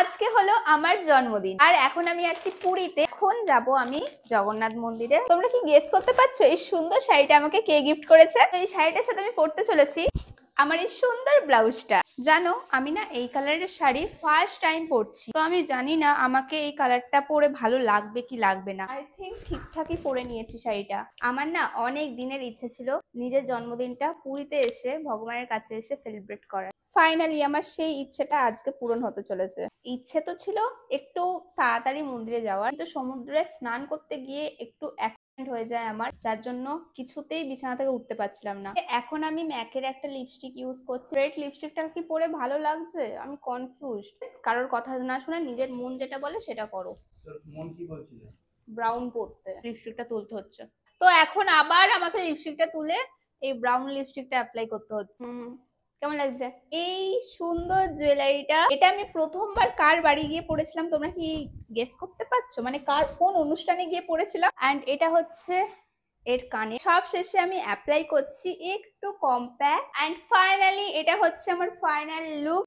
আজকে হলো আমার জন্মদিন আর এখন আমি আছি পুরীতে। এখন যাব আমি জগন্নাথ মন্দিরে। তোমরা কি গেস করতে পারছো এই সুন্দর শাড়িটা আমাকে কে গিফট করেছে? এই শাড়িটার সাথে আমি পরতে চলেছি আমার এই সুন্দর ব্লাউজটা। জানো আমি না এই কালারের শাড়ি ফার্স্ট টাইম পরছি, তো আমি জানি না আমাকে এই কালারটা পরে ভালো লাগবে কি লাগবে না। আই থিঙ্ক ঠিকঠাকই পরে নিয়েছি শাড়িটা। আমার না অনেক দিনের ইচ্ছে ছিল নিজের জন্মদিনটা পুরীতে এসে ভগবানের কাছে এসে সেলিব্রেট করার। ফাইনালি আমার সেই ইচ্ছেটা আজকে পূরণ হতে চলেছে। ইচ্ছে তো ছিল একটু তাড়াতাড়ি মন্দিরে যাওয়ার, কিন্তু সমুদ্রে স্নান করতে গিয়ে একটু হয়ে যায় আমার, যার জন্য কিছুতেই বিছানা থেকে উঠতে পারছিলাম না। এখন আমি ম্যাকের একটা লিপস্টিক ইউজ করছি। রেড লিপস্টিকটা কি পরে ভালো লাগছে? আমি কনফিউজ। কারোর কথা না শুনে নিজের মন যেটা বলে সেটা করো। মন কি বলছিল? ব্রাউন পরতে লিপস্টিকটা তুলতে হচ্ছে, তো এখন আবার আমাকে লিপস্টিকটা তুলে এই ব্রাউন লিপস্টিকটা অ্যাপ্লাই করতে হচ্ছে। কেমন লাগছে এই সুন্দর জুয়েলারিটা? এটা আমি প্রথমবার কার বাড়ি গিয়ে পড়েছিলাম তোমরা কি গেস করতে পারছো? মানে কার কোন অনুষ্ঠানে গিয়ে পড়েছিলাম। এন্ড এটা হচ্ছে এর কানে। সব শেষে আমি অ্যাপ্লাই করছি একটু কম্প্যাক্ট, এন্ড ফাইনালি এটা হচ্ছে আমার ফাইনাল লুক।